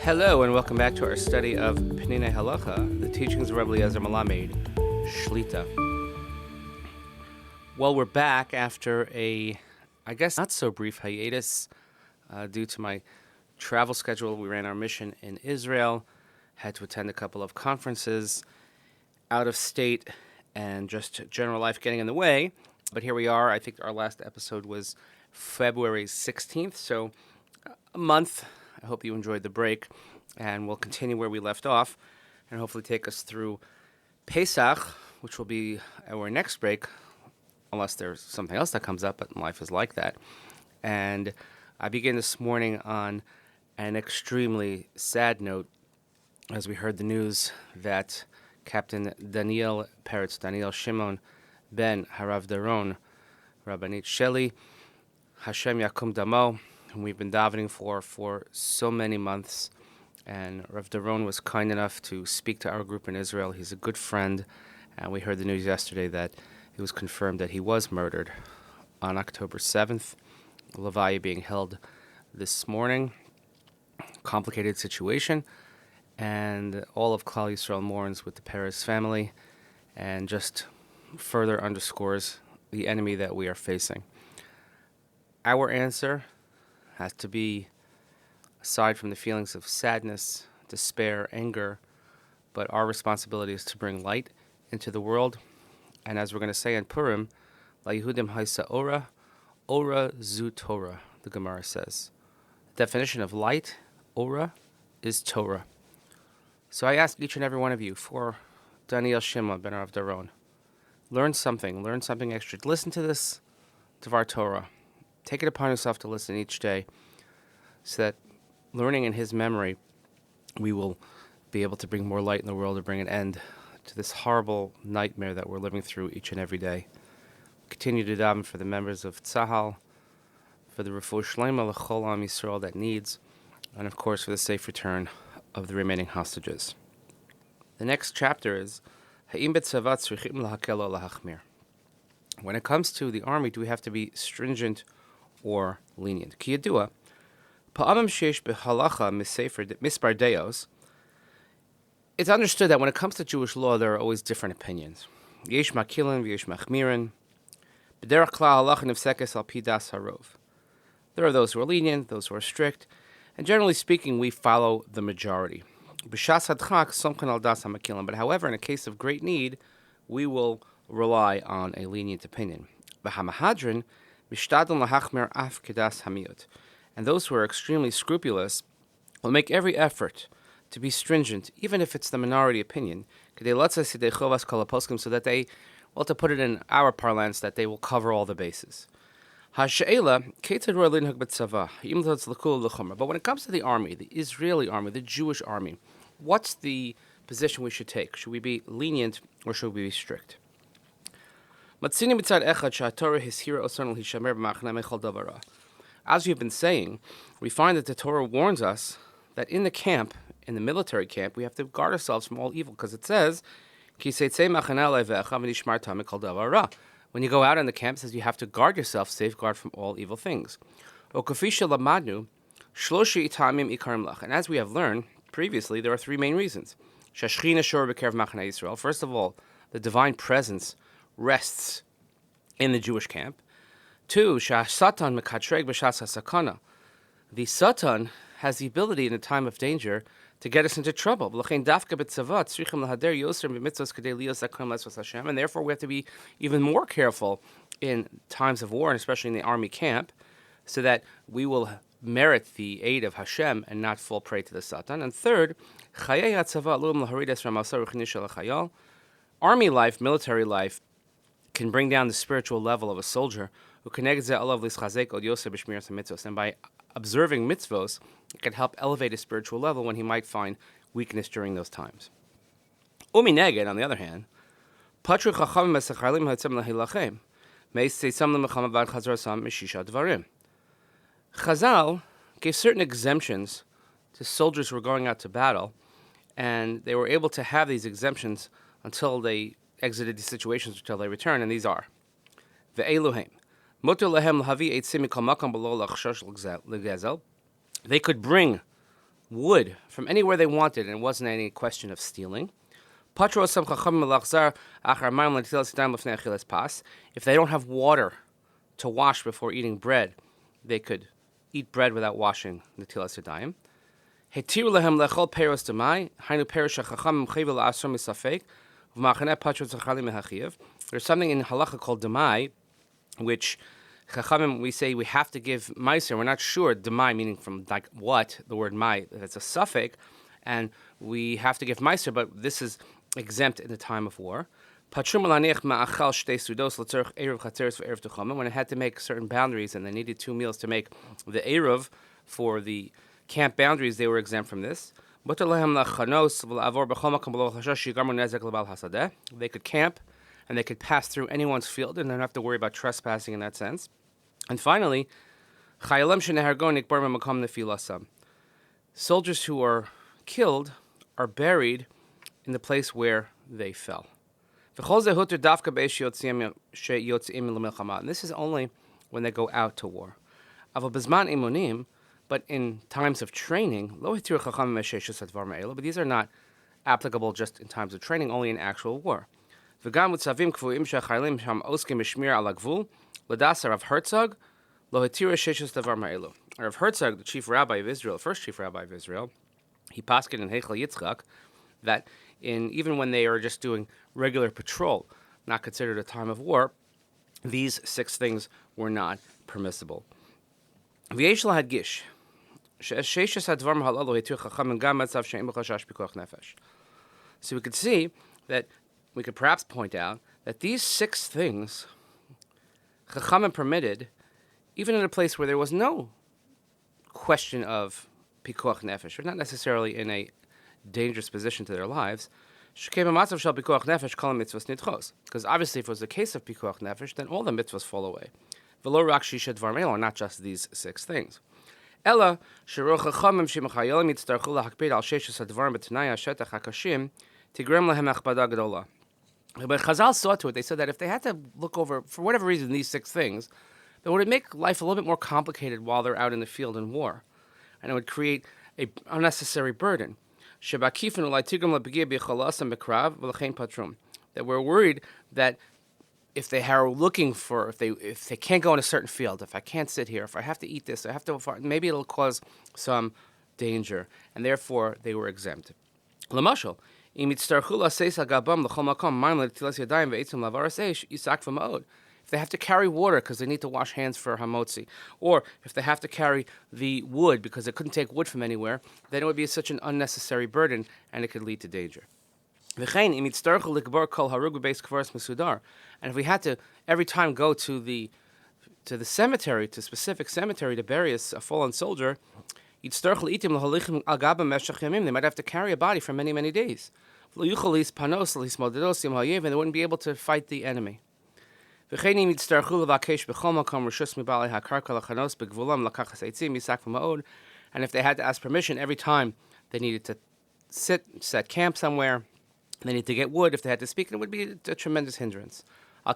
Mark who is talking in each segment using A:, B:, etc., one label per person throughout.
A: Hello and welcome back to our study of Peninei Halacha, the teachings of Rabbi Eliezer Malamed, Shlita. Well, we're back after a, I guess, not so brief hiatus due to my travel schedule. We ran our mission in Israel, had to attend a couple of conferences out of state, and just general life getting in the way. But here we are. I think our last episode was February 16th, so a month. I hope you enjoyed the break, and we'll continue where we left off and hopefully take us through Pesach, which will be our next break, unless there's something else that comes up, but life is like that. And I begin this morning on an extremely sad note as we heard the news that Captain Perez, Daniel Shimon ben Harav Daron, Rabbanit Sheli, Hashem Yakum Damo, whom we've been davening for so many months. And Rav Daron was kind enough to speak to our group in Israel. He's a good friend, and we heard the news yesterday that it was confirmed that he was murdered on October 7th. Levaya being held this morning. Complicated situation, and all of Klal Yisrael mourns with the Perez family, and just further underscores the enemy that we are facing. Our answer has to be, aside from the feelings of sadness, despair, anger, but our responsibility is to bring light into the world. And as we're going to say in Purim, La Yehudim Haisa Ora, Ora Zu Torah, the Gemara says. The definition of light, Ora, is Torah. So I ask each and every one of you, for Daniel Shimon ben Rav Daron, learn something extra. Listen to this Devar Torah. Take it upon yourself to listen each day, so that learning in his memory, we will be able to bring more light in the world, to bring an end to this horrible nightmare that we're living through each and every day. Continue to daven for the members of Tzahal, for the Refuah Shlema L'chol Am Yisrael that needs, and of course for the safe return of the remaining hostages. The next chapter is Ha'im b'tzavat tzrichim lahakel o lahachmir. When it comes to the army, do we have to be stringent or lenient? Ki yadua, pa'amim sheish b'halacha mispar deos. It's understood that when it comes to Jewish law, there are always different opinions. Yesh makilin v'yesh machmirin. B'derech klal halacha nifsekes al pi das harov. There are those who are lenient, those who are strict, and generally speaking, we follow the majority. B'shas hadchak somchen al das hamakilin. But however, in a case of great need, we will rely on a lenient opinion. B'hamahadrin mishtadon lahachmer af kedas hamiyot. And those who are extremely scrupulous will make every effort to be stringent, even if it's the minority opinion, so that they, well, to put it in our parlance, that they will cover all the bases. But when it comes to the army, the Israeli army, the Jewish army, what's the position we should take? Should we be lenient or should we be strict? As we've been saying, we find that the Torah warns us that in the camp, in the military camp, we have to guard ourselves from all evil, because it says, when you go out in the camp, it says you have to guard yourself, safeguard from all evil things. And as we have learned previously, there are three main reasons. First of all, the divine presence rests in the Jewish camp. 2, the Satan has the ability in a time of danger to get us into trouble. And therefore we have to be even more careful in times of war, and especially in the army camp, so that we will merit the aid of Hashem and not fall prey to the Satan. And third, army life, military life, can bring down the spiritual level of a soldier who connects and by observing mitzvos, it can help elevate his spiritual level when he might find weakness during those times. Umineged, on the other hand, Chazal gave certain exemptions to soldiers who were going out to battle, and they were able to have these exemptions until they exited these situations, until they returned, and these are Ve'eluhem. They could bring wood from anywhere they wanted, and it wasn't any question of stealing. If they don't have water to wash before eating bread, they could eat bread without washing netilas yadayim. Hetiru lehem lechol peros demai, hainu peros shachacham mchayv la'asor misafek, v'machaneh patros zachalim mehachiv. There's something in halacha called demai, which chachamim, we say we have to give meiser. We're not sure demai meaning from like what, the word mai, that's a suffix, and we have to give meiser, but this is exempt in the time of war. When it had to make certain boundaries and they needed 2 meals to make the eruv for the camp boundaries, they were exempt from this. They could camp and they could pass through anyone's field and they don't have to worry about trespassing in that sense. And finally, soldiers who are killed are buried in the place where they fell. And this is only when they go out to war. But in times of training, but these are not applicable just in times of training, only in actual war. Rav Herzog, the chief rabbi of Israel, first chief rabbi of Israel, he paskin in Heichel Yitzchak that even when they are just doing regular patrol, not considered a time of war, these 6 things were not permissible. So we could see that we could perhaps point out that these 6 things Chachamim permitted, even in a place where there was no question of pikuach nefesh, or not necessarily in a dangerous position to their lives, because obviously if it was a case of pikuach nefesh, then all the mitzvahs fall away. V'lo rak shisha dvar me'elo, not just these 6 things. Ella sheroch chachamim shemachayim yitztarchu lahakpid al sheshes hadvarim b'tnai hashetach hakashim tigrem lahem achbada gedola. But Chazal saw to it. They said that if they had to look over, for whatever reason, these 6 things, then would it make life a little bit more complicated while they're out in the field in war, and it would create an unnecessary burden. That we're worried that if they are looking for, if they can't go in a certain field, if I can't sit here, if I have to eat this, I have to, maybe it'll cause some danger, and therefore they were exempt. Lamashal, if they have to carry water because they need to wash hands for hamotzi, or if they have to carry the wood because they couldn't take wood from anywhere, then it would be such an unnecessary burden and it could lead to danger. And if we had to every time go to the cemetery, to a specific cemetery to bury a fallen soldier, they might have to carry a body for many, many days. And they wouldn't be able to fight the enemy. And if they had to ask permission every time they needed to set camp somewhere, they need to get wood, if they had to speak, it would be a tremendous hindrance. So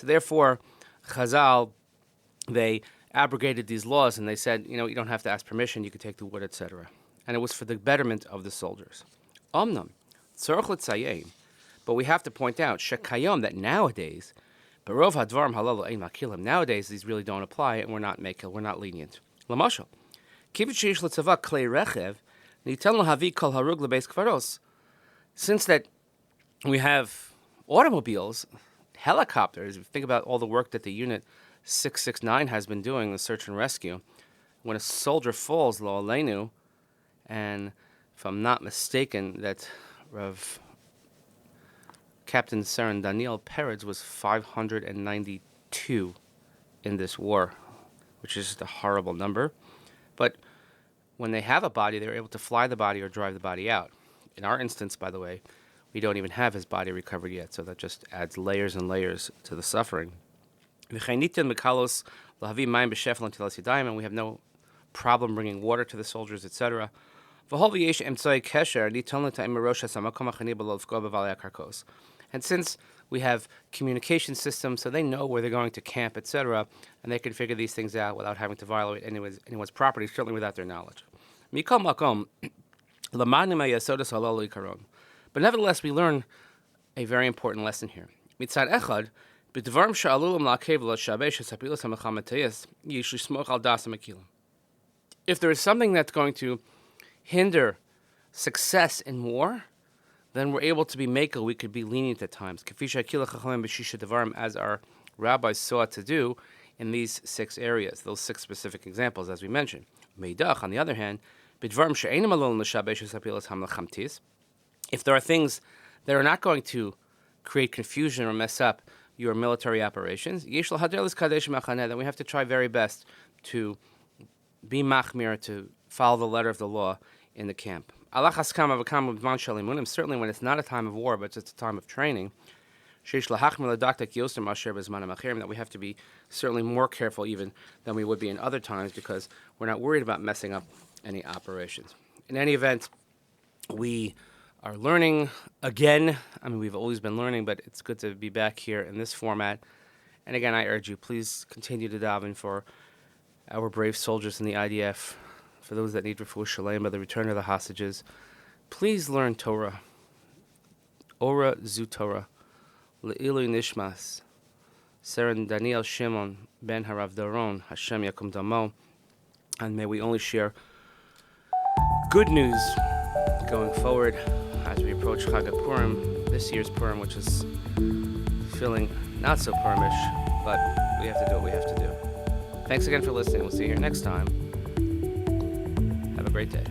A: therefore, Chazal, they abrogated these laws and they said, you don't have to ask permission, you could take the wood, etc. And it was for the betterment of the soldiers. But we have to point out, that nowadays, nowadays these really don't apply and we're not lenient. Since that we have automobiles, helicopters, think about all the work that the unit 669 has been doing, the search and rescue. When a soldier falls, lo aleinu, and if I'm not mistaken, that Captain Saren Daniel Perez was 592 in this war, which is just a horrible number. But when they have a body, they're able to fly the body or drive the body out. In our instance, by the way, we don't even have his body recovered yet, so that just adds layers and layers to the suffering. And we have no problem bringing water to the soldiers, etc. And since we have communication systems, so they know where they're going to camp, etc., and they can figure these things out without having to violate anyone's property, certainly without their knowledge. Mikol makom, lamadnu me'yasodos halal ikaron. But nevertheless, we learn a very important lesson here. Mitzad echad, b'dvarim she'alulim la'akev l'shabesh hapilas ha'mechamatayis yish lishmoch al das ha'mekilim. If there is something that's going to hinder success in war, then we're able to be makel, we could be lenient at times. As our rabbis sought to do in these 6 areas, those 6 specific examples, as we mentioned. Meidach, on the other hand, if there are things that are not going to create confusion or mess up your military operations, then we have to try very best to be machmir, to follow the letter of the law in the camp. Certainly when it's not a time of war, but it's a time of training, that we have to be certainly more careful even than we would be in other times, because we're not worried about messing up any operations. In any event, we are learning again. I mean, we've always been learning, but it's good to be back here in this format. And again, I urge you, please continue to daven for our brave soldiers in the IDF, for those that need refuah shalem by the return of the hostages. Please learn Torah. Ora zu Torah. Le'ilu Nishmas. Seren Daniel Shimon ben Harav Daron. Hashem Yakum Damo. And may we only share good news going forward as we approach Chag Purim, this year's Purim, which is feeling not so Purimish, but we have to do what we have to do. Thanks again for listening. We'll see you here next time. Have a great day.